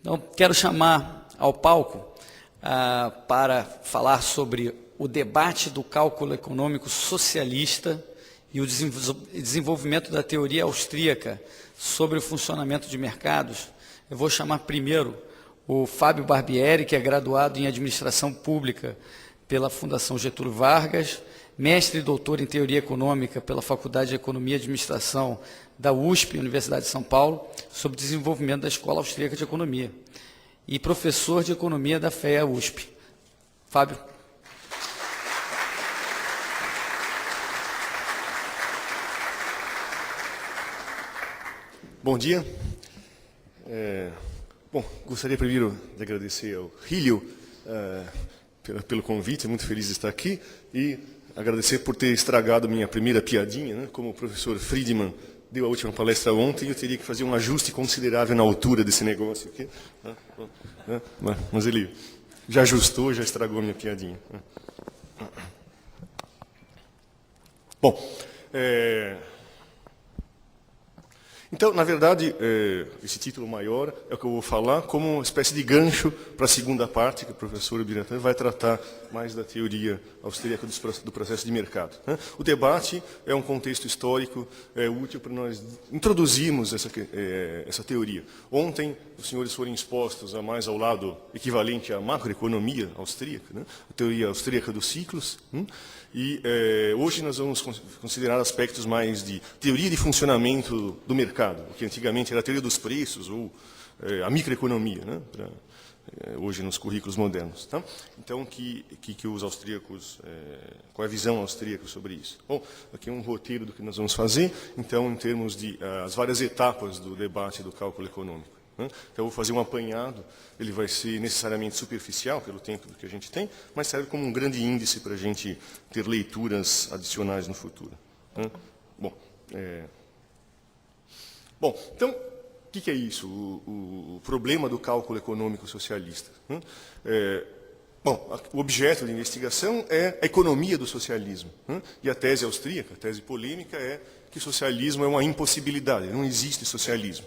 Então, quero chamar ao palco para falar sobre o debate do cálculo econômico socialista e o desenvolvimento da teoria austríaca sobre o funcionamento de mercados. Eu vou chamar primeiro o Fábio Barbieri, que é graduado em Administração Pública pela Fundação Getúlio Vargas, mestre e doutor em Teoria Econômica pela Faculdade de Economia e Administração da USP, Universidade de São Paulo, sobre desenvolvimento da Escola Austríaca de Economia, e professor de Economia da FEA USP. Fábio. Bom dia. Gostaria primeiro de agradecer ao Rílio pelo convite, muito feliz de estar aqui, e agradecer por ter estragado minha primeira piadinha, né? Como o professor Friedman deu a última palestra ontem, eu teria que fazer um ajuste considerável na altura desse negócio aqui. Mas ele já ajustou, já estragou a minha piadinha. Então, na verdade, esse título maior é o que eu vou falar como uma espécie de gancho para a segunda parte, que o professor Ibiratan vai tratar mais da teoria austríaca do processo de mercado. O debate é um contexto histórico útil para nós introduzirmos essa teoria. Ontem, os senhores foram expostos mais ao lado equivalente à macroeconomia austríaca, né? A teoria austríaca dos ciclos, e hoje nós vamos considerar aspectos mais de teoria de funcionamento do mercado, o que antigamente era a teoria dos preços ou a microeconomia, né? Hoje nos currículos modernos. Tá? Então, que os austríacos, qual é a visão austríaca sobre isso? Bom, aqui é um roteiro do que nós vamos fazer, então, em termos de as várias etapas do debate do cálculo econômico. Então, eu vou fazer um apanhado, ele vai ser necessariamente superficial, pelo tempo que a gente tem, mas serve como um grande índice para a gente ter leituras adicionais no futuro. Então, o que é isso, o problema do cálculo econômico socialista? O objeto de investigação é a economia do socialismo. E a tese austríaca, a tese polêmica, é que o socialismo é uma impossibilidade, não existe socialismo.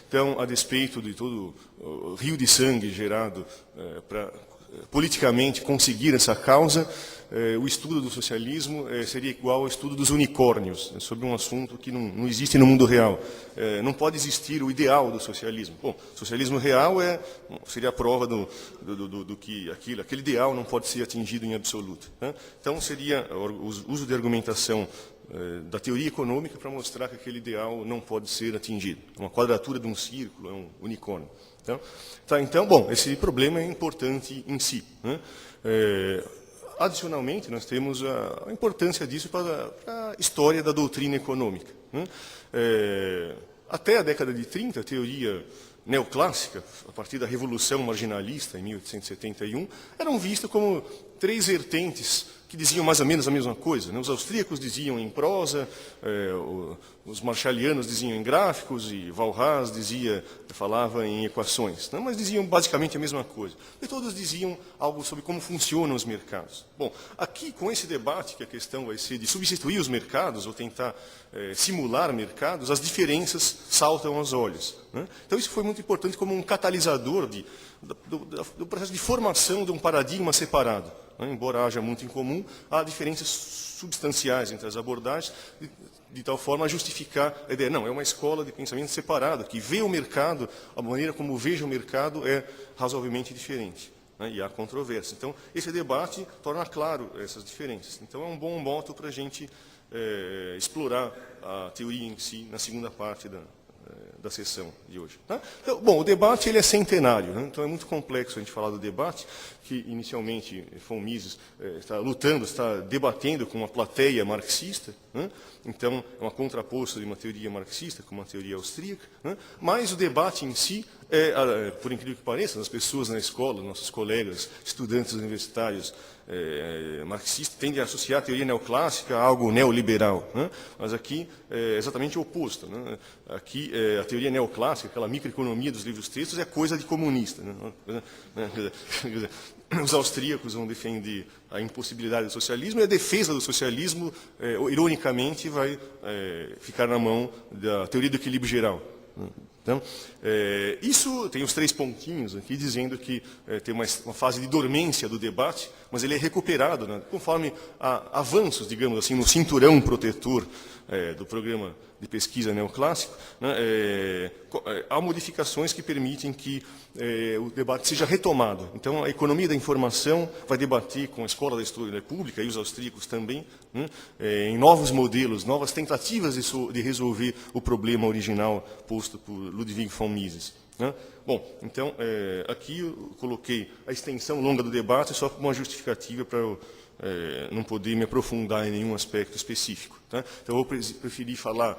Então, a despeito de todo o rio de sangue gerado para politicamente conseguir essa causa, o estudo do socialismo seria igual ao estudo dos unicórnios, sobre um assunto que não existe no mundo real. Não pode existir o ideal do socialismo. Bom, o socialismo real seria a prova do que aquele ideal não pode ser atingido em absoluto. Então, seria o uso de argumentação da teoria econômica para mostrar que aquele ideal não pode ser atingido. Uma quadratura de um círculo é um unicórnio. Então, esse problema é importante em si. Adicionalmente, nós temos a importância disso para a história da doutrina econômica. Até a década de 30, a teoria neoclássica, a partir da Revolução Marginalista, em 1871, eram vistas como três vertentes que diziam mais ou menos a mesma coisa. Os austríacos diziam em prosa, os marshallianos diziam em gráficos, e Walras falava em equações, mas diziam basicamente a mesma coisa. E todos diziam algo sobre como funcionam os mercados. Bom, aqui, com esse debate, que a questão vai ser de substituir os mercados, ou tentar simular mercados, as diferenças saltam aos olhos. Então, isso foi muito importante como um catalisador do processo de formação de um paradigma separado. Embora haja muito em comum, há diferenças substanciais entre as abordagens, de tal forma a justificar a ideia. Não, é uma escola de pensamento separada, que vê o mercado, a maneira como veja o mercado é razoavelmente diferente. E há controvérsia. Então, esse debate torna claro essas diferenças. Então, é um bom modo para a gente explorar a teoria em si na segunda parte da sessão de hoje. Então, o debate ele é centenário, então é muito complexo a gente falar do debate, que inicialmente von Mises está debatendo com uma plateia marxista, então é uma contraposta de uma teoria marxista com uma teoria austríaca, mas o debate em si, por incrível que pareça, as pessoas na escola, nossos colegas, estudantes universitários marxistas, tendem a associar a teoria neoclássica a algo neoliberal, mas aqui é exatamente o oposto. Aqui a teoria neoclássica, aquela microeconomia dos livros textos, é coisa de comunista. Os austríacos vão defender a impossibilidade do socialismo, e a defesa do socialismo, ironicamente, vai ficar na mão da teoria do equilíbrio geral. Então, isso tem os 3 pontinhos aqui, dizendo que tem uma fase de dormência do debate, mas ele é recuperado, né, conforme avanços, digamos assim, no cinturão protetor do programa de pesquisa neoclássico, né, há modificações que permitem que o debate seja retomado. Então, a economia da informação vai debater com a Escola da História Pública e os austríacos também, né, em novos modelos, novas tentativas de resolver o problema original posto por Ludwig von Mises. Né? Bom, então, aqui eu coloquei a extensão longa do debate só como uma justificativa para eu não poder me aprofundar em nenhum aspecto específico. Tá? Então, eu vou preferir falar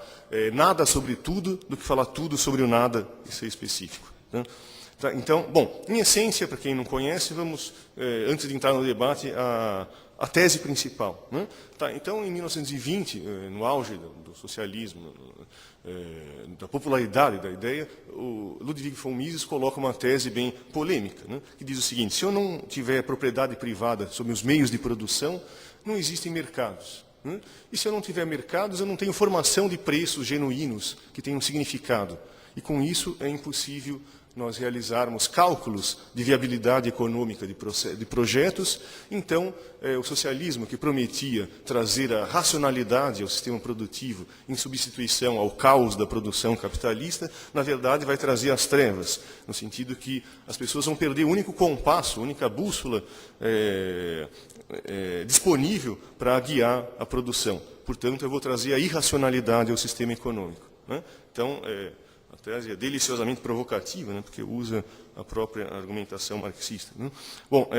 nada sobre tudo do que falar tudo sobre o nada e ser específico. Tá? Tá, então, bom, em essência, para quem não conhece, vamos, antes de entrar no debate, a tese principal. Né? Tá, então, em 1920, no auge do socialismo, da popularidade da ideia, o Ludwig von Mises coloca uma tese bem polêmica, né, que diz o seguinte: se eu não tiver propriedade privada sobre os meios de produção, não existem mercados. Né? E se eu não tiver mercados, eu não tenho formação de preços genuínos que tenham significado. E com isso é impossível nós realizarmos cálculos de viabilidade econômica de projetos. Então, o socialismo, que prometia trazer a racionalidade ao sistema produtivo em substituição ao caos da produção capitalista, na verdade vai trazer as trevas, no sentido que as pessoas vão perder o único compasso, a única bússola disponível para guiar a produção. Portanto, eu vou trazer a irracionalidade ao sistema econômico. Né? Então, a tese é deliciosamente provocativa, né, porque usa a própria argumentação marxista. Né? Bom,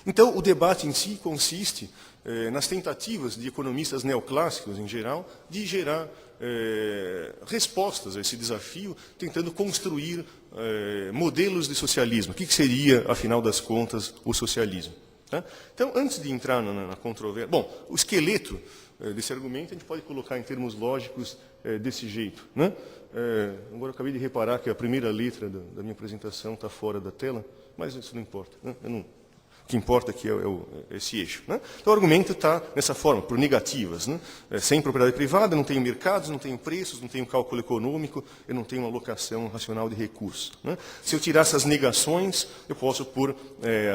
então, o debate em si consiste nas tentativas de economistas neoclássicos, em geral, de gerar respostas a esse desafio, tentando construir modelos de socialismo. O que seria, afinal das contas, o socialismo? Tá? Então, antes de entrar na controvérsia... Bom, o esqueleto desse argumento a gente pode colocar em termos lógicos desse jeito. Né? Agora eu acabei de reparar que a primeira letra da minha apresentação está fora da tela, mas isso não importa. Né? O que importa aqui é esse eixo. Né? Então o argumento está nessa forma, por negativas. Né? Sem propriedade privada, não tenho mercados, não tenho preços, não tenho cálculo econômico, eu não tenho uma alocação racional de recursos. Né? Se eu tirar essas negações, eu posso pôr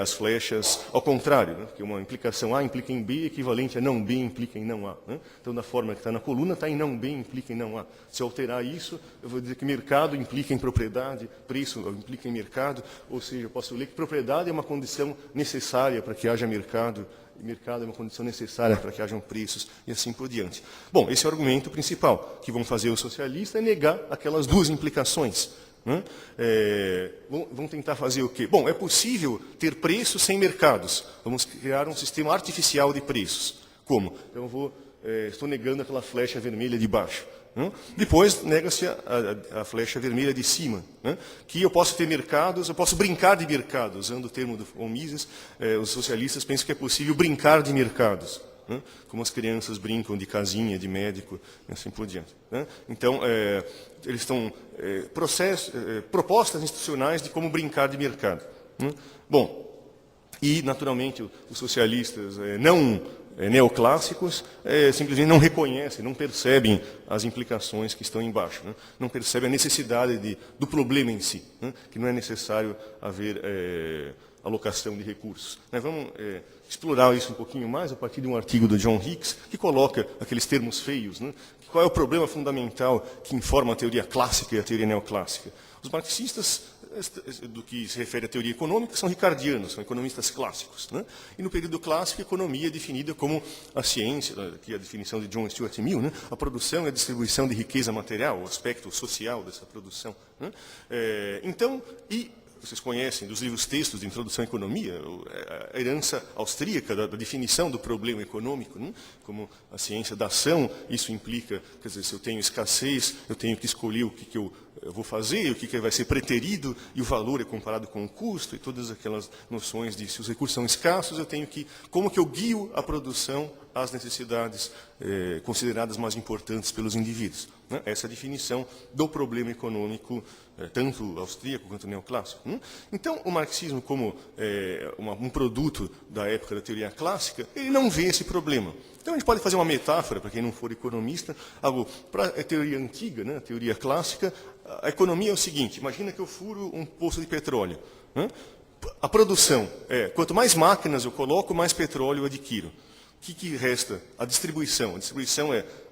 as flechas ao contrário, né? Porque uma implicação A implica em B, equivalente a não B implica em não A. Né? Então, da forma que está na coluna, está em não B implica em não A. Se eu alterar isso, eu vou dizer que mercado implica em propriedade, preço implica em mercado, ou seja, eu posso ler que propriedade é uma condição necessária para que haja mercado, e mercado é uma condição necessária para que hajam preços, e assim por diante. Bom, esse é o argumento principal, que vão fazer os socialistas é negar aquelas duas implicações. Né? Vão tentar fazer o quê? Bom, é possível ter preços sem mercados. Vamos criar um sistema artificial de preços. Como? Então, estou negando aquela flecha vermelha de baixo. Né? Depois, nega-se a flecha vermelha de cima, né? Que eu posso ter mercados, eu posso brincar de mercados. Usando o termo do von Mises, os socialistas pensam que é possível brincar de mercados, né? Como as crianças brincam de casinha, de médico, e assim por diante. Né? Então, eles estão propostas institucionais de como brincar de mercado. Né? Bom, e, naturalmente, os socialistas neoclássicos simplesmente não reconhecem, não percebem as implicações que estão embaixo, né? Não percebem a necessidade do problema em si, né? Que não é necessário haver alocação de recursos. Nós vamos explorar isso um pouquinho mais a partir de um artigo do John Hicks, que coloca aqueles termos feios. Né? Qual é o problema fundamental que informa a teoria clássica e a teoria neoclássica? Os marxistas, do que se refere à teoria econômica, são ricardianos, são economistas clássicos. Né? E no período clássico, a economia é definida como a ciência, aqui a definição de John Stuart Mill, né? A produção e a distribuição de riqueza material, o aspecto social dessa produção. Né? Então, vocês conhecem dos livros textos de introdução à economia, a herança austríaca da definição do problema econômico, né? Como a ciência da ação, isso implica, quer dizer, se eu tenho escassez, eu tenho que escolher o que eu vou fazer, o que vai ser preterido, e o valor é comparado com o custo, e todas aquelas noções de se os recursos são escassos, eu tenho que, como que eu guio a produção às necessidades consideradas mais importantes pelos indivíduos. né? Essa é a definição do problema econômico, tanto austríaco quanto neoclássico. Então, o marxismo, como um produto da época da teoria clássica, ele não vê esse problema. Então, a gente pode fazer uma metáfora, para quem não for economista, algo para a teoria antiga, né, a teoria clássica. A economia é o seguinte: imagina que eu furo um poço de petróleo. Né? A produção quanto mais máquinas eu coloco, mais petróleo eu adquiro. O que resta? A distribuição. A distribuição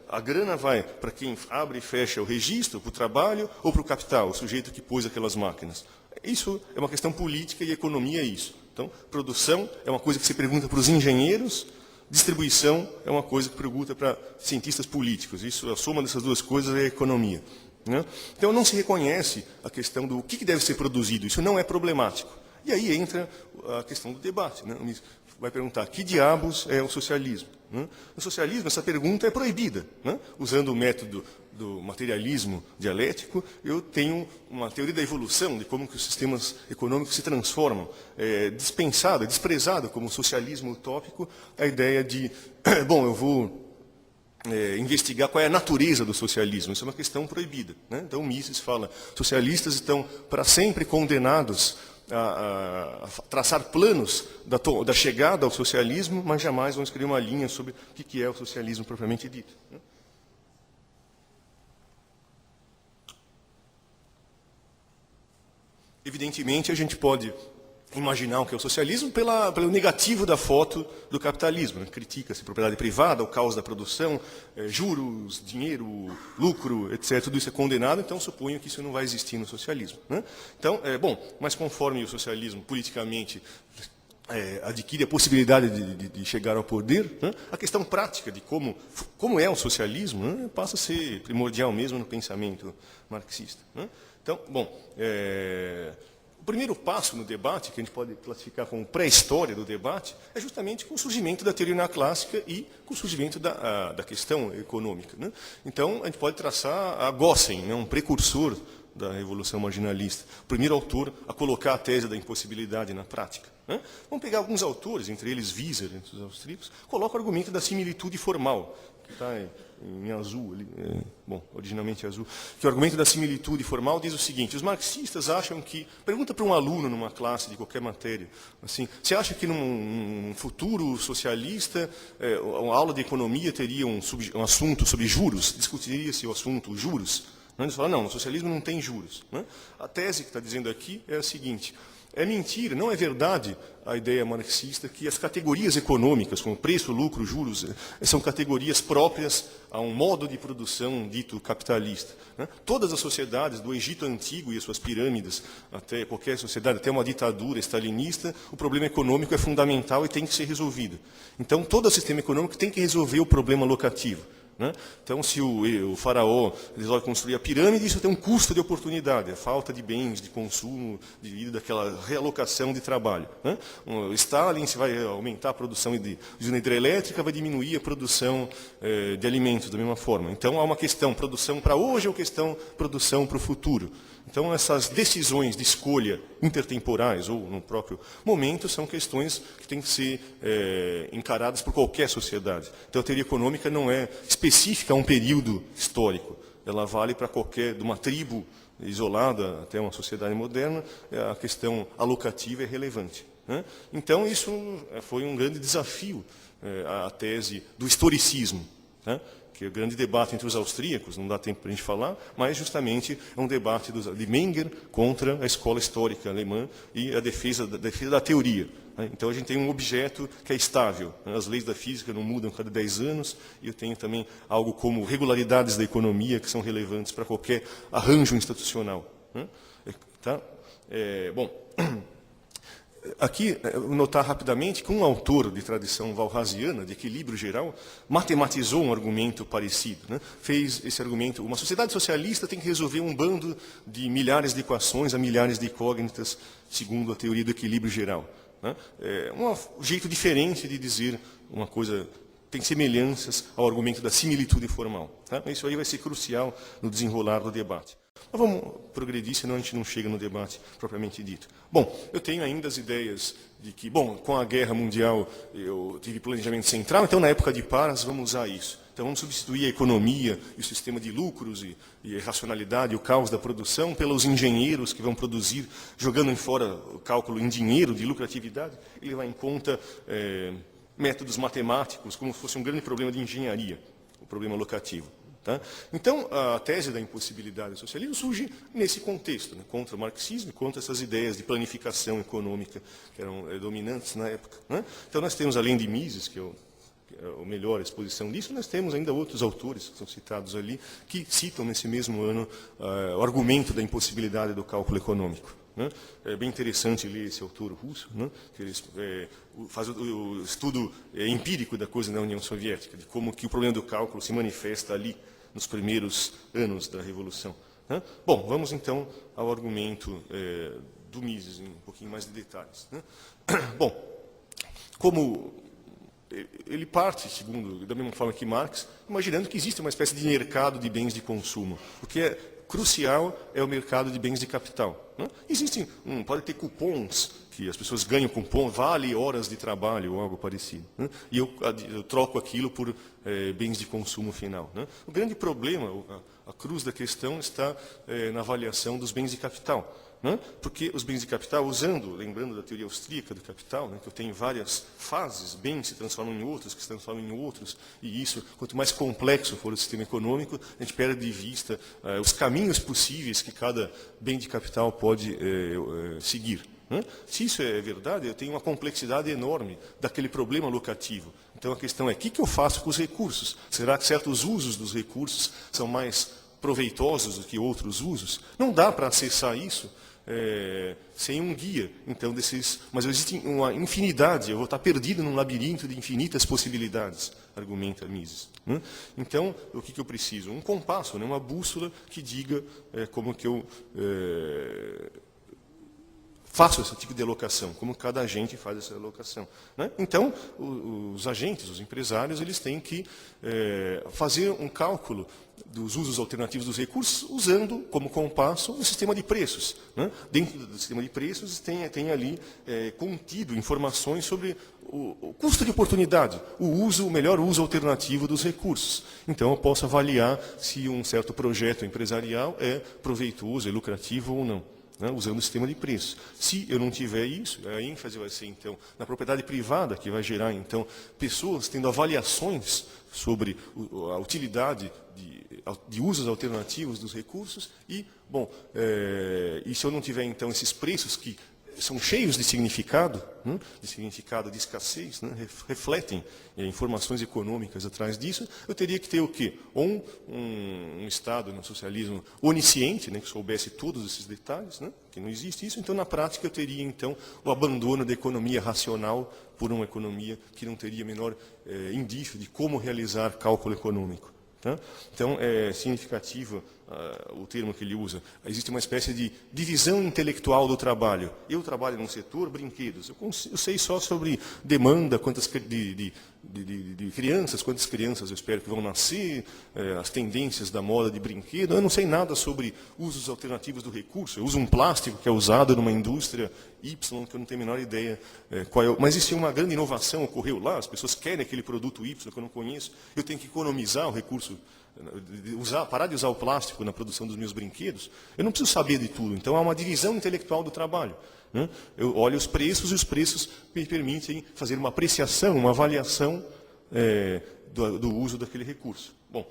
a grana vai para quem abre e fecha o registro, para o trabalho, ou para o capital, o sujeito que pôs aquelas máquinas. Isso é uma questão política e economia é isso. Então, produção é uma coisa que se pergunta para os engenheiros, distribuição é uma coisa que pergunta para cientistas políticos. Isso, a soma dessas duas coisas é a economia. Né? Então, não se reconhece a questão do que deve ser produzido. Isso não é problemático. E aí entra a questão do debate. Né? Vai perguntar, que diabos é o socialismo? Né? No socialismo, essa pergunta é proibida. Né? Usando o método do materialismo dialético, eu tenho uma teoria da evolução, de como que os sistemas econômicos se transformam. Dispensada, desprezada como socialismo utópico, a ideia de, bom, eu vou investigar qual é a natureza do socialismo. Isso é uma questão proibida. Né? Então, Mises fala, socialistas estão para sempre condenados a traçar planos da chegada ao socialismo, mas jamais vão escrever uma linha sobre o que é o socialismo propriamente dito. Evidentemente, a gente pode imaginar o que é o socialismo pelo negativo da foto do capitalismo. Né? Critica-se propriedade privada, o caos da produção, juros, dinheiro, lucro, etc. Tudo isso é condenado, então suponho que isso não vai existir no socialismo. Né? Então, mas conforme o socialismo politicamente adquire a possibilidade de chegar ao poder, né? A questão prática de como é o socialismo, né? Passa a ser primordial mesmo no pensamento marxista. Né? Então, o primeiro passo no debate, que a gente pode classificar como pré-história do debate, é justamente com o surgimento da teoria neoclássica e com o surgimento da questão econômica. Né? Então, a gente pode traçar a Gossen, né, um precursor da Revolução Marginalista, o primeiro autor a colocar a tese da impossibilidade na prática. Né? Vamos pegar alguns autores, entre eles Wieser, entre os austríacos, coloca o argumento da similitude formal, que está em azul, ali, originalmente azul, que o argumento da similitude formal diz o seguinte: os marxistas acham que, pergunta para um aluno numa classe de qualquer matéria, assim, você acha que num futuro socialista, uma aula de economia teria um assunto sobre juros? Discutiria-se o assunto juros? Eles falam, não, no socialismo não tem juros. Né? A tese que está dizendo aqui é a seguinte: é mentira, não é verdade a ideia marxista que as categorias econômicas, como preço, lucro, juros, são categorias próprias a um modo de produção dito capitalista. Né? Todas as sociedades, do Egito Antigo e as suas pirâmides, até qualquer sociedade, até uma ditadura stalinista, o problema econômico é fundamental e tem que ser resolvido. Então, todo o sistema econômico tem que resolver o problema locativo. Né? Então, se o faraó resolve construir a pirâmide, isso tem um custo de oportunidade, a falta de bens, de consumo, devido àquela realocação de trabalho. Né? O Stalin, se vai aumentar a produção de usina hidrelétrica, vai diminuir a produção de alimentos da mesma forma. Então, há uma questão produção para hoje ou questão produção para o futuro. Então, essas decisões de escolha intertemporais ou no próprio momento são questões que têm que ser encaradas por qualquer sociedade. Então, a teoria econômica não é específica a um período histórico. Ela vale para qualquer, de uma tribo isolada até uma sociedade moderna, a questão alocativa é relevante. Né? Então, isso foi um grande desafio, a tese do historicismo. Né? Que é o grande debate entre os austríacos, não dá tempo para a gente falar, mas justamente é um debate de Menger contra a escola histórica alemã e a defesa da teoria. Né? Então a gente tem um objeto que é estável. Né? As leis da física não mudam cada 10 anos, e eu tenho também algo como regularidades da economia que são relevantes para qualquer arranjo institucional. Né? Tá? Aqui, notar rapidamente que um autor de tradição walrasiana, de equilíbrio geral, matematizou um argumento parecido. Né? Fez esse argumento: uma sociedade socialista tem que resolver um bando de milhares de equações a milhares de incógnitas, segundo a teoria do equilíbrio geral. Né? É um jeito diferente de dizer uma coisa, tem semelhanças ao argumento da similitude formal. Tá? Isso aí vai ser crucial no desenrolar do debate. Mas vamos progredir, senão a gente não chega no debate propriamente dito. Bom, eu tenho ainda as ideias de que, com a guerra mundial eu tive planejamento central, então na época de Paras vamos usar isso. Então vamos substituir a economia e o sistema de lucros e a racionalidade, o caos da produção, pelos engenheiros que vão produzir, jogando em fora o cálculo em dinheiro de lucratividade. Ele vai em conta métodos matemáticos, como se fosse um grande problema de engenharia, o problema locativo. Tá? Então, a tese da impossibilidade do socialismo surge nesse contexto, né, contra o marxismo e contra essas ideias de planificação econômica que eram dominantes na época. Né? Então, nós temos, além de Mises, que é a melhor exposição disso, nós temos ainda outros autores que são citados ali, que citam nesse mesmo ano o argumento da impossibilidade do cálculo econômico. Né? É bem interessante ler esse autor russo, né? Que ele faz o estudo empírico da coisa na União Soviética, de como que o problema do cálculo se manifesta ali, nos primeiros anos da Revolução. Né? Bom, vamos então ao argumento do Mises, em um pouquinho mais de detalhes. Né? Bom, como ele parte, segundo, da mesma forma que Marx, imaginando que existe uma espécie de mercado de bens de consumo. O que é crucial é o mercado de bens de capital. Né? Existem, pode ter cupons, que as pessoas ganham cupom, vale horas de trabalho ou algo parecido. Né? E eu troco aquilo por bens de consumo final. Né? O grande problema, a cruz da questão, está na avaliação dos bens de capital. Né? Porque os bens de capital, lembrando da teoria austríaca do capital, né, que eu tenho várias fases, bens se transformam em outros, que se transformam em outros, e isso, quanto mais complexo for o sistema econômico, a gente perde de vista os caminhos possíveis que cada bem de capital pode seguir. Né? Se isso é verdade, eu tenho uma complexidade enorme daquele problema locativo. Então a questão é, o que eu faço com os recursos? Será que certos usos dos recursos são mais proveitosos do que outros usos? Não dá para acessar isso sem um guia, então, mas existe uma infinidade, eu vou estar perdido num labirinto de infinitas possibilidades, argumenta Mises. Né? Então, o que eu preciso? Um compasso, né? Uma bússola que diga como que eu faço esse tipo de alocação, como cada agente faz essa alocação. Né? Então, os agentes, os empresários, eles têm que fazer um cálculo dos usos alternativos dos recursos, usando como compasso o sistema de preços. Né? Dentro do sistema de preços tem ali contido informações sobre o custo de oportunidade, o melhor uso alternativo dos recursos. Então, eu posso avaliar se um certo projeto empresarial é proveitoso, é lucrativo ou não. Né, usando o sistema de preços. Se eu não tiver isso, a ênfase vai ser, então, na propriedade privada, que vai gerar, então, pessoas tendo avaliações sobre a utilidade de usos alternativos dos recursos e, bom, e se eu não tiver, então, esses preços que são cheios de significado de escassez, né, refletem informações econômicas atrás disso, eu teria que ter o quê? Ou um Estado no socialismo onisciente, né, que soubesse todos esses detalhes, né, que não existe isso, então na prática eu teria então o abandono da economia racional por uma economia que não teria menor indício de como realizar cálculo econômico. Tá? Então, é significativo o termo que ele usa. Existe uma espécie de divisão intelectual do trabalho. Eu trabalho num setor, brinquedos. Eu sei só sobre demanda, quantas de crianças, quantas crianças eu espero que vão nascer, as tendências da moda de brinquedo. Eu não sei nada sobre usos alternativos do recurso. Eu uso um plástico que é usado numa indústria Y, que eu não tenho a menor ideia qual é. Mas existe uma grande inovação, ocorreu lá, as pessoas querem aquele produto Y que eu não conheço. Eu tenho que economizar o recurso, parar de usar o plástico na produção dos meus brinquedos. Eu não preciso saber de tudo. Então, há uma divisão intelectual do trabalho. Né? Eu olho os preços e os preços me permitem fazer uma apreciação, uma avaliação do uso daquele recurso. Bom,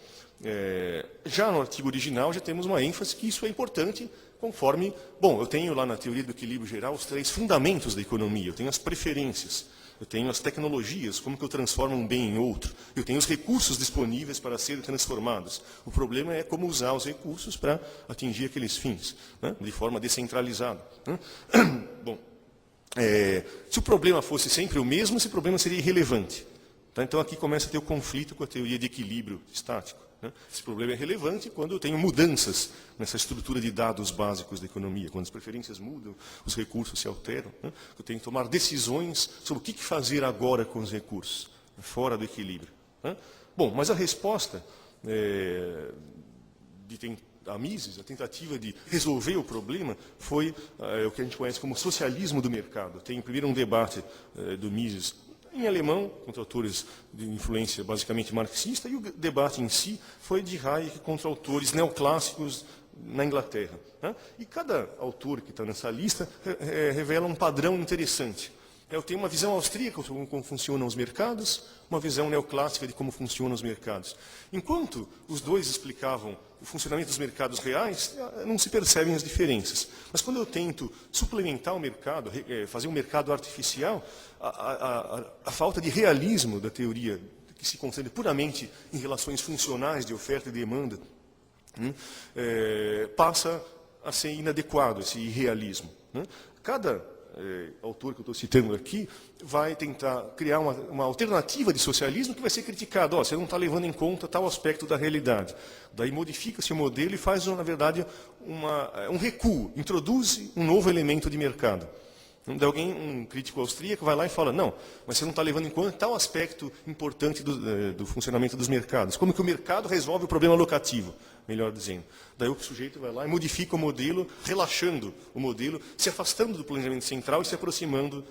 já no artigo original já temos uma ênfase que isso é importante conforme... Bom, eu tenho lá na teoria do equilíbrio geral os 3 fundamentos da economia. Eu tenho as preferências, eu tenho as tecnologias, como que eu transformo um bem em outro. Eu tenho os recursos disponíveis para serem transformados. O problema é como usar os recursos para atingir aqueles fins, né, de forma descentralizada. Né? Bom, se o problema fosse sempre o mesmo, esse problema seria irrelevante. Tá? Então, aqui começa a ter o conflito com a teoria de equilíbrio estático. Né? Esse problema é relevante quando eu tenho mudanças nessa estrutura de dados básicos da economia, quando as preferências mudam, os recursos se alteram. Né? Eu tenho que tomar decisões sobre o que fazer agora com os recursos, fora do equilíbrio. Né? Bom, mas a resposta a Mises, a tentativa de resolver o problema, foi o que a gente conhece como socialismo do mercado. Tem primeiro um debate do Mises em alemão, contra autores de influência basicamente marxista, e o debate em si foi de Hayek contra autores neoclássicos na Inglaterra. Né? E cada autor que está nessa lista revela um padrão interessante. Eu tenho uma visão austríaca de como funcionam os mercados, uma visão neoclássica de como funcionam os mercados. Enquanto os dois explicavam o funcionamento dos mercados reais, não se percebem as diferenças. Mas quando eu tento suplementar o mercado, fazer um mercado artificial, a falta de realismo da teoria, que se concentra puramente em relações funcionais de oferta e demanda, passa a ser inadequado, esse irrealismo. Cada autor que eu estou citando aqui vai tentar criar uma alternativa de socialismo que vai ser criticado. Você não está levando em conta tal aspecto da realidade. Daí modifica-se o modelo e faz, na verdade, um recuo, introduz um novo elemento de mercado. Daí um crítico austríaco vai lá e fala, não, mas você não está levando em conta tal aspecto importante do funcionamento dos mercados. Como que o mercado resolve o problema locativo, melhor dizendo. Daí o sujeito vai lá e modifica o modelo, relaxando o modelo, se afastando do planejamento central e se aproximando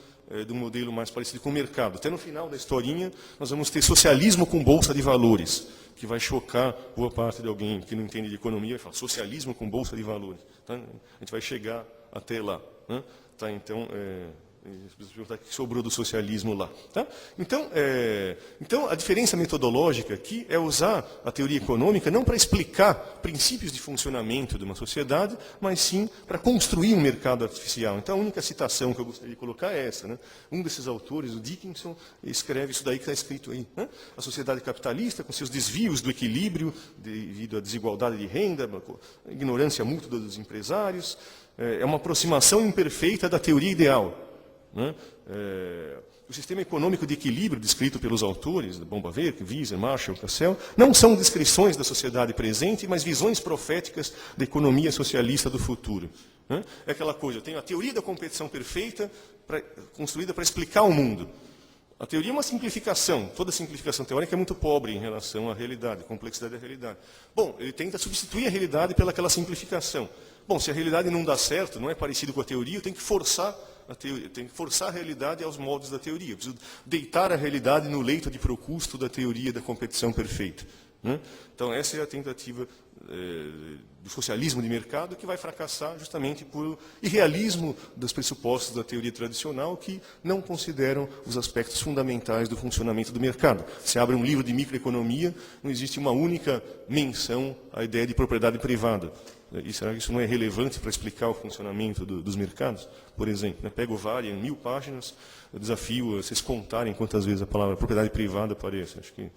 de um modelo mais parecido com o mercado. Até no final da historinha, nós vamos ter socialismo com bolsa de valores, que vai chocar boa parte de alguém que não entende de economia e fala, socialismo com bolsa de valores. Então, a gente vai chegar até lá. Né? Tá, então, o que sobrou do socialismo lá. Tá? Então, a diferença metodológica aqui é usar a teoria econômica não para explicar princípios de funcionamento de uma sociedade, mas sim para construir um mercado artificial. Então, a única citação que eu gostaria de colocar é essa. Né? Um desses autores, o Dickinson, escreve isso daí que está escrito aí. Né? A sociedade capitalista, com seus desvios do equilíbrio devido à desigualdade de renda, a ignorância mútua dos empresários, é uma aproximação imperfeita da teoria ideal. Né? O sistema econômico de equilíbrio descrito pelos autores, Bombaverk, Wieser, Marshall, Cassel, não são descrições da sociedade presente, mas visões proféticas da economia socialista do futuro. Né? É aquela coisa, eu tenho a teoria da competição perfeita construída para explicar o mundo. A teoria é uma simplificação, toda simplificação teórica é muito pobre em relação à realidade, à complexidade da realidade. Bom, ele tenta substituir a realidade pelaquela simplificação. Bom, se a realidade não dá certo, não é parecido com a teoria, eu tenho que forçar a realidade aos moldes da teoria. Eu preciso deitar a realidade no leito de Procusto da teoria da competição perfeita. Né? Então, essa é a tentativa do socialismo de mercado, que vai fracassar justamente por irrealismo dos pressupostos da teoria tradicional, que não consideram os aspectos fundamentais do funcionamento do mercado. Se abre um livro de microeconomia, não existe uma única menção à ideia de propriedade privada. E será que isso não é relevante para explicar o funcionamento dos mercados? Por exemplo, pega o VAR em 1000 páginas, eu desafio a vocês contarem quantas vezes a palavra propriedade privada aparece. Acho que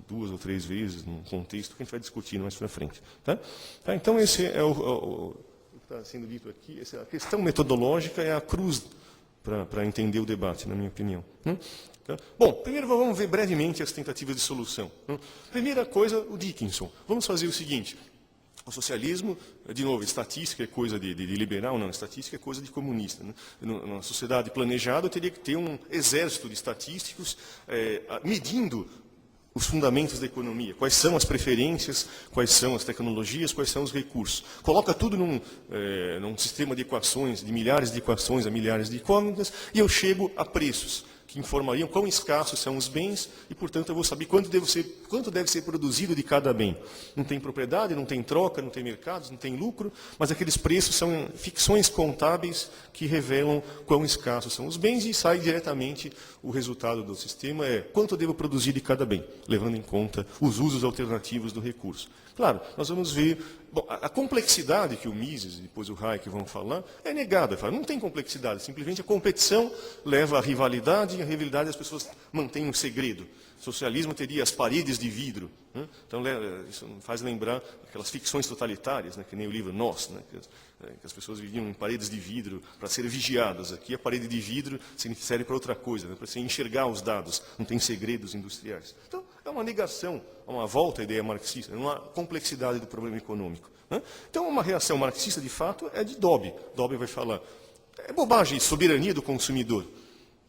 2 ou 3 vezes, num contexto que a gente vai discutir mais para frente. Tá? Então, esse é o que está sendo dito aqui. A questão metodológica é a cruz para entender o debate, na minha opinião. Tá? Bom, primeiro vamos ver brevemente as tentativas de solução. Primeira coisa, o Dickinson. Vamos fazer o seguinte. O socialismo, de novo, estatística é coisa de liberal, não, estatística é coisa de comunista. Né? Numa sociedade planejada, eu teria que ter um exército de estatísticos medindo os fundamentos da economia, quais são as preferências, quais são as tecnologias, quais são os recursos. Coloca tudo num sistema de equações, de milhares de equações a milhares de incógnitas, e eu chego a preços que informariam quão escassos são os bens e, portanto, eu vou saber quanto deve ser produzido de cada bem. Não tem propriedade, não tem troca, não tem mercados, não tem lucro, mas aqueles preços são ficções contábeis que revelam quão escassos são os bens e sai diretamente o resultado do sistema é quanto eu devo produzir de cada bem, levando em conta os usos alternativos do recurso. Claro, nós vamos ver... Bom, a complexidade que o Mises e depois o Hayek vão falar é negada. Não tem complexidade, simplesmente a competição leva à rivalidade e a rivalidade as pessoas mantêm um segredo. O socialismo teria as paredes de vidro. Né? Então, isso faz lembrar aquelas ficções totalitárias, né? Que nem o livro Nós, né? Que as pessoas viviam em paredes de vidro para serem vigiadas. Aqui a parede de vidro serve para outra coisa, né? Para você enxergar os dados, não tem segredos industriais. Então, é uma negação, uma volta à ideia marxista, uma complexidade do problema econômico. Né? Então, uma reação marxista, de fato, é de Dobbie. Dobbie vai falar, é bobagem, soberania do consumidor.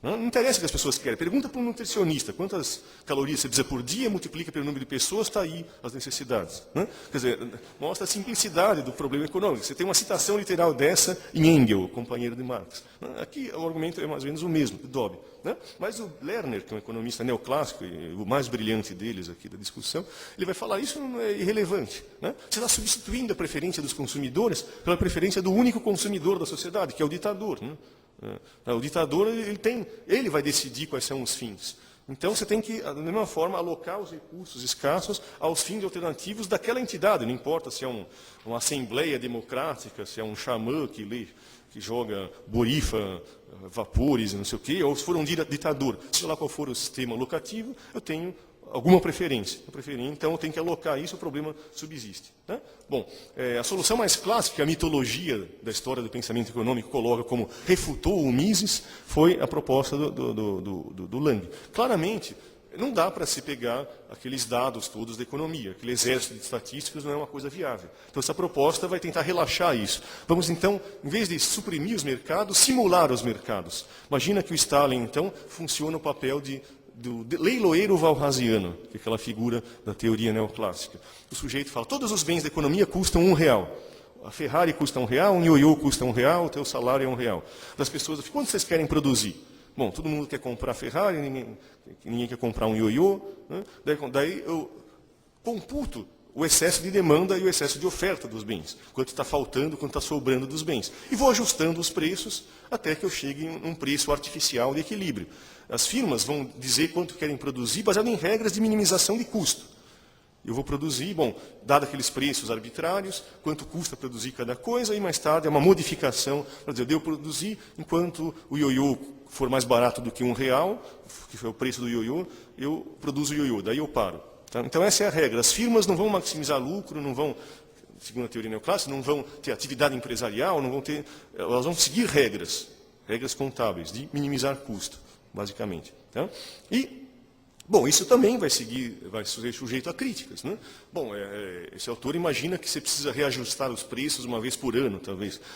Não interessa o que as pessoas querem. Pergunta para um nutricionista quantas calorias você precisa por dia, multiplica pelo número de pessoas, está aí as necessidades. Né? Quer dizer, mostra a simplicidade do problema econômico. Você tem uma citação literal dessa em Engels, companheiro de Marx. Aqui o argumento é mais ou menos o mesmo, do Dobbs. Né? Mas o Lerner, que é um economista neoclássico, e o mais brilhante deles aqui da discussão, ele vai falar isso não é irrelevante. Né? Você está substituindo a preferência dos consumidores pela preferência do único consumidor da sociedade, que é o ditador. Né? O ditador ele vai decidir quais são os fins. Então você tem que, da mesma forma, alocar os recursos escassos aos fins alternativos daquela entidade. Não importa se é uma assembleia democrática, se é um xamã que joga borifa, vapores, não sei o quê, ou se for um ditador. Seja lá qual for o sistema locativo, eu tenho alguma preferência. Então eu tenho que alocar isso, o problema subsiste. Né? Bom, a solução mais clássica, a mitologia da história do pensamento econômico coloca como refutou o Mises, foi a proposta do Lang. Claramente, não dá para se pegar aqueles dados todos da economia. Aquele exército de estatísticas não é uma coisa viável. Então essa proposta vai tentar relaxar isso. Vamos então, em vez de suprimir os mercados, simular os mercados. Imagina que o Stalin, então, funciona o papel do leiloeiro valrasiano, que é aquela figura da teoria neoclássica. O sujeito fala, todos os bens da economia custam R$1. A Ferrari custa R$1, um ioiô custa R$1, o teu salário é R$1. Das pessoas, quanto vocês querem produzir? Bom, todo mundo quer comprar Ferrari, ninguém quer comprar um ioiô. Né? Daí eu computo o excesso de demanda e o excesso de oferta dos bens. Quanto está faltando, quanto está sobrando dos bens. E vou ajustando os preços até que eu chegue em um preço artificial de equilíbrio. As firmas vão dizer quanto querem produzir baseado em regras de minimização de custo. Eu vou produzir, dado aqueles preços arbitrários, quanto custa produzir cada coisa, e mais tarde é uma modificação, para dizer, eu devo produzir enquanto o ioiô for mais barato do que R$1, que foi o preço do ioiô, eu produzo o ioiô, daí eu paro. Tá? Então essa é a regra. As firmas não vão maximizar lucro, não vão, segundo a teoria neoclássica, não vão ter atividade empresarial, elas vão seguir regras contábeis, de minimizar custo, basicamente. Tá? Isso também vai ser sujeito a críticas. Né? Esse autor imagina que você precisa reajustar os preços uma vez por ano,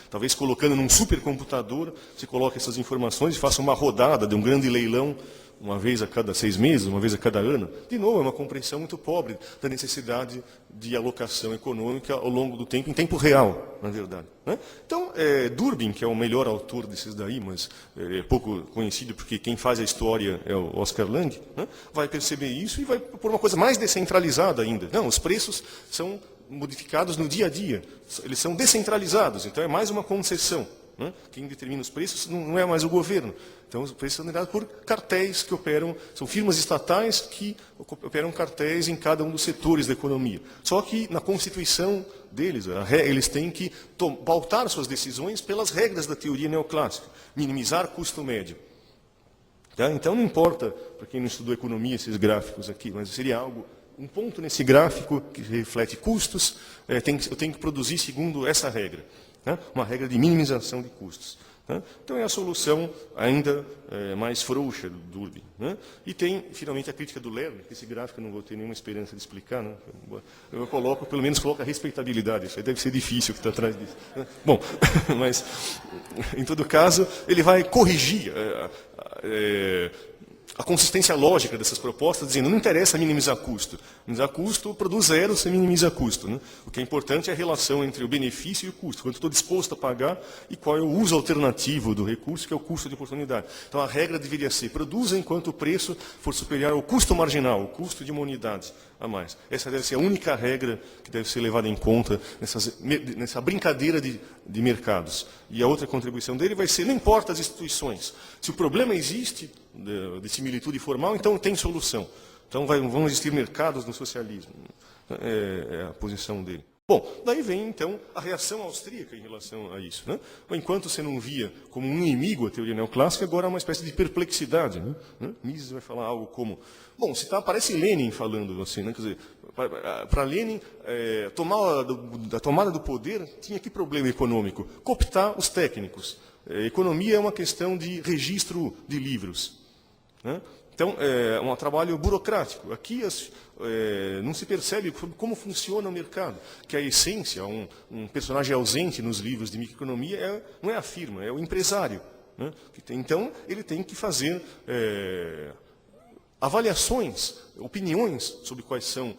talvez colocando num supercomputador, você coloca essas informações e faça uma rodada de um grande leilão, uma vez a cada 6 meses, uma vez a cada ano. De novo, é uma compreensão muito pobre da necessidade de alocação econômica ao longo do tempo, em tempo real, na verdade. Né? Então, Durbin, que é o melhor autor desses daí, mas é pouco conhecido porque quem faz a história é o Oscar Lang, né? Vai perceber isso e vai pôr uma coisa mais descentralizada ainda. Não, os preços são modificados no dia a dia, eles são descentralizados, então é mais uma concessão. Quem determina os preços não é mais o governo. Então, os preços são determinados por cartéis que operam, são firmas estatais que operam cartéis em cada um dos setores da economia. Só que na constituição deles, eles têm que pautar suas decisões pelas regras da teoria neoclássica, minimizar custo médio. Tá? Então, não importa, para quem não estudou economia, esses gráficos aqui, mas seria um ponto nesse gráfico que reflete custos, eu tenho que produzir segundo essa regra. Né? Uma regra de minimização de custos. Né? Então é a solução ainda mais frouxa do Durbin. Né? E tem, finalmente, a crítica do Lerner, que esse gráfico eu não vou ter nenhuma esperança de explicar. Né? Eu pelo menos coloco a respeitabilidade, isso aí deve ser difícil o que está atrás disso. Né? Mas, em todo caso, ele vai corrigir a consistência lógica dessas propostas, dizendo não interessa minimizar custo. Minimizar custo produz zero, você minimiza custo. Né? O que é importante é a relação entre o benefício e o custo. Quanto estou disposto a pagar e qual é o uso alternativo do recurso, que é o custo de oportunidade. Então a regra deveria ser, produza enquanto o preço for superior ao custo marginal, o custo de uma unidade a mais. Essa deve ser a única regra que deve ser levada em conta nessa brincadeira de mercados. E a outra contribuição dele vai ser, não importa as instituições. Se o problema existe de similitude formal, então tem solução. Então vão existir mercados no socialismo. É a posição dele. Bom, daí vem, então, a reação austríaca em relação a isso. Né? Enquanto você não via como um inimigo a teoria neoclássica, agora há uma espécie de perplexidade. Né? Mises vai falar algo como... parece Lenin falando assim, né? Quer dizer, para Lenin, a tomada do poder tinha que problema econômico? Cooptar os técnicos. Economia é uma questão de registro de livros. Né? Então, é um trabalho burocrático. Aqui não se percebe como funciona o mercado, que a essência, um personagem ausente nos livros de microeconomia não é a firma, é o empresário. né? Então, ele tem que fazer avaliações, opiniões sobre quais são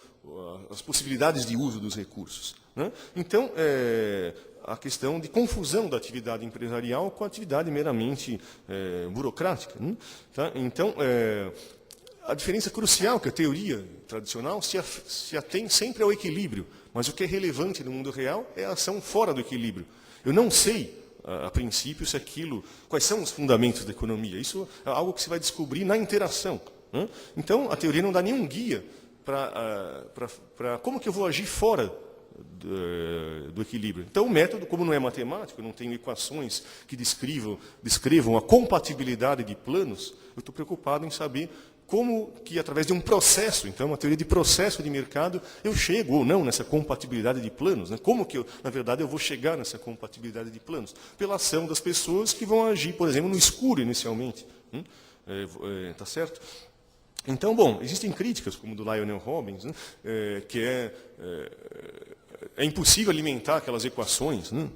as possibilidades de uso dos recursos, né? Então, a questão de confusão da atividade empresarial com a atividade meramente burocrática, né? Tá? Então, a diferença crucial que a teoria tradicional se atém sempre ao equilíbrio, mas o que é relevante no mundo real é a ação fora do equilíbrio. Eu não sei, a princípio, se aquilo, quais são os fundamentos da economia. Isso é algo que se vai descobrir na interação, né? Então, a teoria não dá nenhum guia para como que eu vou agir fora do equilíbrio. Então, o método, como não é matemático, eu não tenho equações que descrevam a compatibilidade de planos, eu estou preocupado em saber como que, através de um processo, então, uma teoria de processo de mercado, eu chego ou não nessa compatibilidade de planos, né? Como que, na verdade, eu vou chegar nessa compatibilidade de planos? Pela ação das pessoas que vão agir, por exemplo, no escuro, inicialmente. Tá certo? Então, bom, existem críticas, como do Lionel Robbins, né? Que é impossível alimentar aquelas equações, né?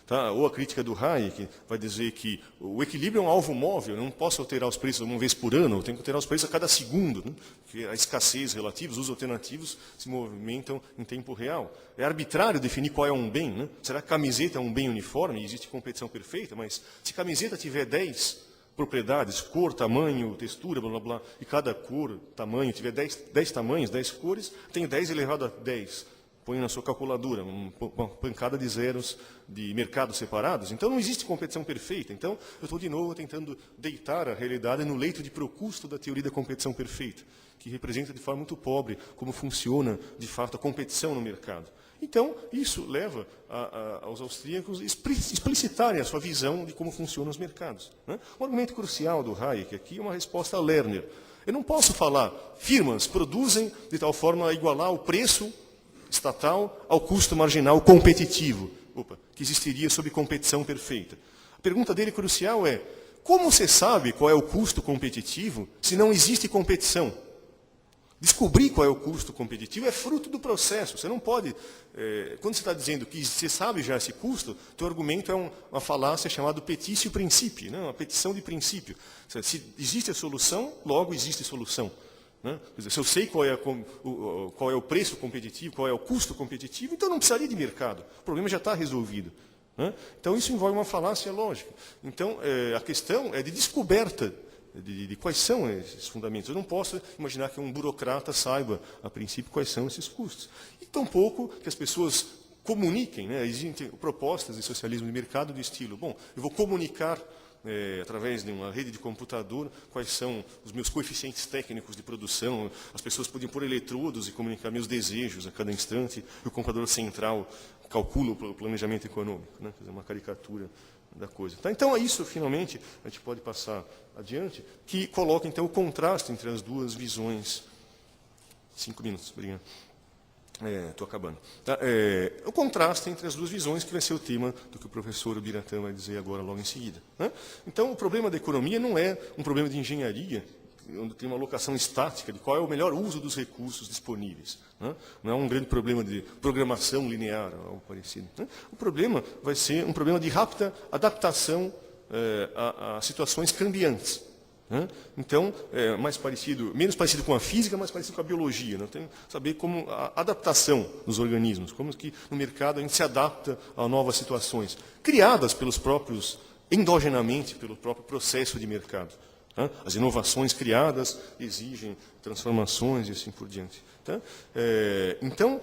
Tá? Ou a crítica do Hayek vai dizer que o equilíbrio é um alvo móvel, eu não posso alterar os preços uma vez por ano, eu tenho que alterar os preços a cada segundo, né? Porque a escassez relativa, os usos alternativos se movimentam em tempo real. É arbitrário definir qual é um bem, né? Será que camiseta é um bem uniforme? Existe competição perfeita, mas se camiseta tiver 10 propriedades, cor, tamanho, textura, blá, blá, blá, e cada cor, tamanho, tiver 10 tamanhos, 10 cores, tem 10 elevado a 10. Põe na sua calculadora, uma pancada de zeros de mercados separados. Então, não existe competição perfeita. Então, eu estou, de novo, tentando deitar a realidade no leito de Procusto da teoria da competição perfeita, que representa de forma muito pobre como funciona, de fato, a competição no mercado. Então, isso leva aos austríacos explicitarem a sua visão de como funcionam os mercados, né? Um argumento crucial do Hayek aqui é uma resposta a Lerner. Eu não posso falar, firmas produzem de tal forma a igualar o preço estatal ao custo marginal competitivo, que existiria sob competição perfeita. A pergunta dele crucial é, como você sabe qual é o custo competitivo se não existe competição? Descobrir qual é o custo competitivo é fruto do processo. Você não pode, quando você está dizendo que você sabe já esse custo, teu argumento é uma falácia chamada petitio principii, né? Uma petição de princípio. Se existe a solução, logo existe solução, né? Quer dizer, se eu sei qual é o preço competitivo, qual é o custo competitivo, então não precisaria de mercado. O problema já está resolvido, né? Então isso envolve uma falácia lógica. Então a questão é de descoberta de quais são esses fundamentos. Eu não posso imaginar que um burocrata saiba, a princípio, quais são esses custos. E tampouco que as pessoas comuniquem, né? Existem propostas de socialismo de mercado do estilo, bom, eu vou comunicar através de uma rede de computador quais são os meus coeficientes técnicos de produção, as pessoas podiam pôr eletrodos e comunicar meus desejos a cada instante, e o computador central calcula o planejamento econômico, né? Quer dizer, uma caricatura da coisa. Tá? Então, é isso, finalmente, a gente pode passar adiante, que coloca, então, o contraste entre as duas visões. 5 minutos, obrigado. Estou acabando. Tá? O contraste entre as duas visões, que vai ser o tema do que o professor Biratã vai dizer agora, logo em seguida, né? Então, o problema da economia não é um problema de engenharia, onde tem uma alocação estática de qual é o melhor uso dos recursos disponíveis, né? Não é um grande problema de programação linear, algo parecido, né? O problema vai ser um problema de rápida adaptação a situações cambiantes, né? Então, menos parecido com a física, mais parecido com a biologia, né? Tem que saber como a adaptação dos organismos, como que no mercado a gente se adapta a novas situações, criadas pelos próprios, endogenamente, pelo próprio processo de mercado. As inovações criadas exigem transformações e assim por diante. Então,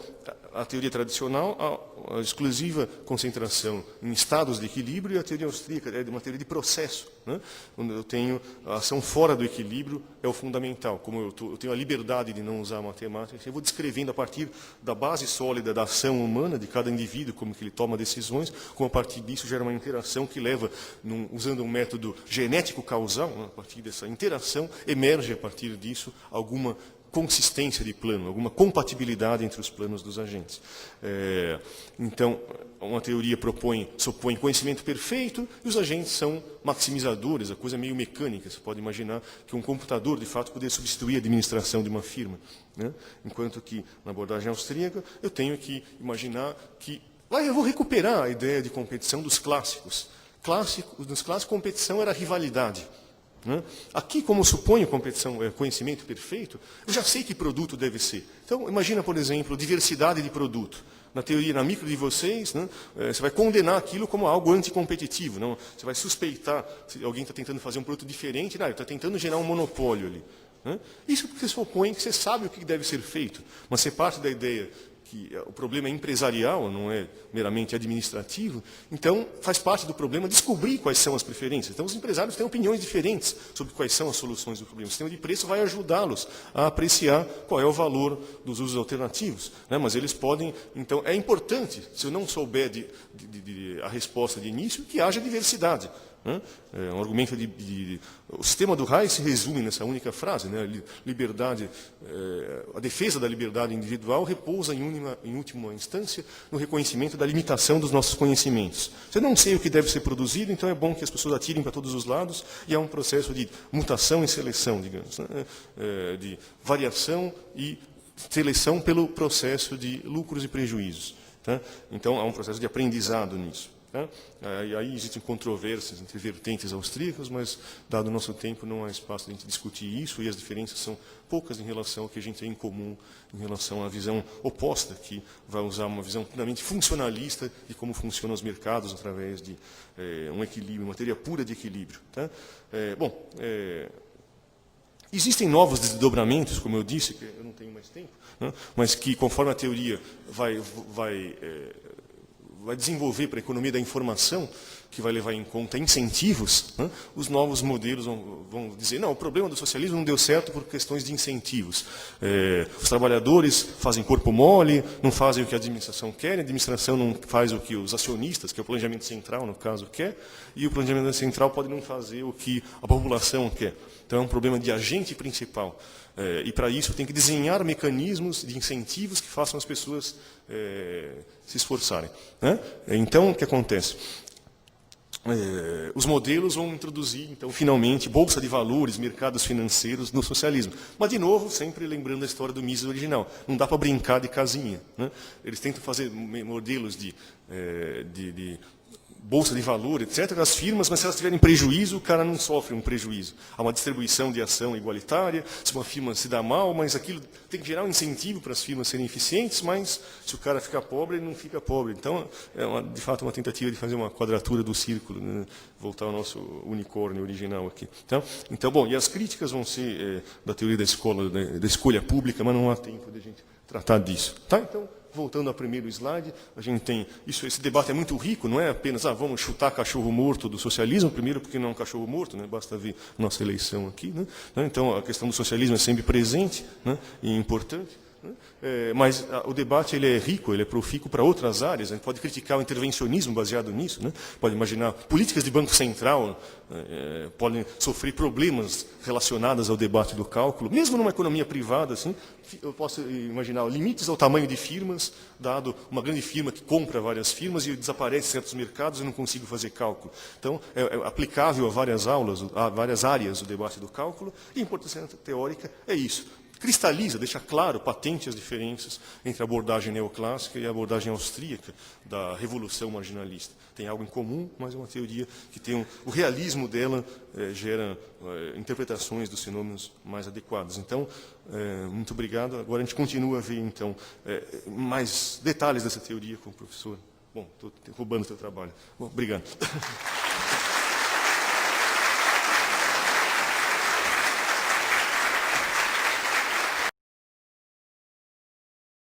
a teoria tradicional, a exclusiva concentração em estados de equilíbrio, e a teoria austríaca é uma teoria de processo, né? Onde eu tenho a ação fora do equilíbrio, é o fundamental. Como eu tenho a liberdade de não usar a matemática, eu vou descrevendo a partir da base sólida da ação humana, de cada indivíduo, como que ele toma decisões, como a partir disso gera uma interação que leva, usando um método genético causal, né? A partir dessa interação, emerge a partir disso alguma consistência de plano, alguma compatibilidade entre os planos dos agentes. Então, uma teoria supõe conhecimento perfeito e os agentes são maximizadores, a coisa é meio mecânica. Você pode imaginar que um computador, de fato, poderia substituir a administração de uma firma, né? Enquanto que, na abordagem austríaca, eu tenho que imaginar que lá eu vou recuperar a ideia de competição dos clássicos, Nos clássicos, competição era rivalidade. Né? Aqui, como eu suponho competição é conhecimento perfeito, eu já sei que produto deve ser. Então, imagina, por exemplo, diversidade de produto. Na teoria, na micro de vocês, né, você vai condenar aquilo como algo anticompetitivo. Não? Você vai suspeitar se alguém está tentando fazer um produto diferente, não, ele está tentando gerar um monopólio ali. Né? Isso porque você supõe que você sabe o que deve ser feito, mas você parte da ideia que o problema é empresarial, não é meramente administrativo, então faz parte do problema descobrir quais são as preferências. Então os empresários têm opiniões diferentes sobre quais são as soluções do problema. O sistema de preço vai ajudá-los a apreciar qual é o valor dos usos alternativos. Né? Mas eles podem, então, é importante, se eu não souber a resposta de início, que haja diversidade. É um argumento o sistema do Hayek se resume nessa única frase, né? Liberdade, a defesa da liberdade individual repousa em última instância no reconhecimento da limitação dos nossos conhecimentos. Se eu não sei o que deve ser produzido, então é bom que as pessoas atirem para todos os lados e há um processo de mutação e seleção, digamos, né? De variação e seleção pelo processo de lucros e prejuízos. Tá? Então há um processo de aprendizado nisso. E aí existem controvérsias entre vertentes austríacas, mas, dado o nosso tempo, não há espaço de a gente discutir isso, e as diferenças são poucas em relação ao que a gente tem em comum, em relação à visão oposta, que vai usar uma visão puramente funcionalista de como funcionam os mercados através de um equilíbrio, uma teoria pura de equilíbrio. Tá? Existem novos desdobramentos, como eu disse, que eu não tenho mais tempo, né? Mas que, conforme a teoria vai desenvolver para a economia da informação, que vai levar em conta incentivos, né? Os novos modelos vão dizer, não, o problema do socialismo não deu certo por questões de incentivos. Os trabalhadores fazem corpo mole, não fazem o que a administração quer, a administração não faz o que os acionistas, que é o planejamento central, no caso, quer, e o planejamento central pode não fazer o que a população quer. Então é um problema de agente principal. E para isso tem que desenhar mecanismos de incentivos que façam as pessoas se esforçarem. Né? Então, o que acontece? Os modelos vão introduzir, então, finalmente, bolsa de valores, mercados financeiros no socialismo. Mas, de novo, sempre lembrando a história do Mises original. Não dá para brincar de casinha. Né? Eles tentam fazer modelos de bolsa de valor, etc., as firmas, mas se elas tiverem prejuízo, o cara não sofre um prejuízo. Há uma distribuição de ação igualitária, se uma firma se dá mal, mas aquilo tem que gerar um incentivo para as firmas serem eficientes, mas se o cara ficar pobre, ele não fica pobre. Então, de fato, uma tentativa de fazer uma quadratura do círculo, né? Voltar ao nosso unicórnio original aqui. Então, bom, e as críticas vão ser da teoria da escolha pública, mas não há tempo de a gente tratar disso. Tá? Então, voltando ao primeiro slide, a gente tem esse debate é muito rico, não é apenas vamos chutar cachorro morto do socialismo, primeiro porque não é um cachorro morto, né? Basta ver nossa eleição aqui. Né? Então a questão do socialismo é sempre presente, né? E importante. Mas o debate ele é rico, ele é profícuo para outras áreas. A gente pode criticar o intervencionismo baseado nisso, né? Pode imaginar políticas de Banco Central podem sofrer problemas relacionados ao debate do cálculo, mesmo numa economia privada. Assim, eu posso imaginar limites ao tamanho de firmas, dado uma grande firma que compra várias firmas e desaparece em certos mercados e não consigo fazer cálculo. Então, é aplicável a várias aulas, a várias áreas do debate do cálculo, e a importância teórica é isso. Cristaliza, deixa claro, patente as diferenças entre a abordagem neoclássica e a abordagem austríaca da revolução marginalista. Tem algo em comum, mas é uma teoria que tem o realismo dela gera interpretações dos fenômenos mais adequadas. Então, muito obrigado. Agora a gente continua a ver, então, mais detalhes dessa teoria com o professor. Bom, estou roubando o seu trabalho. Bom, obrigado.